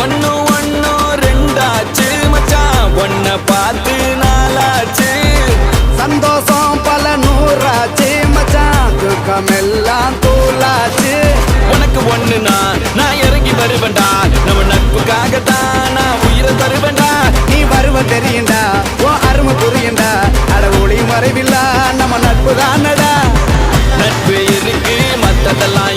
ஒன்னு ஒன்னு ரெண்டாச்சு மச்சான் ஒன்ன பார்த்து நாளாச்சு சந்தோஷம் பல நூறாச்சு மச்சான் துக்கமெல்லாம் தூளாச்சு உனக்கு ஒண்ணுனா நான் இறங்கி வருவேன்டா நம்ம நட்புக்காகத்தான் நான் உயிரை தருவேன்டா நீ வருவ தெரியுண்டா ஓ அருமை புரியுண்டா அட ஒளி மறைவில்லா நம்ம நட்பு தானடா நட்பு இருக்கு மத்ததெல்லாம்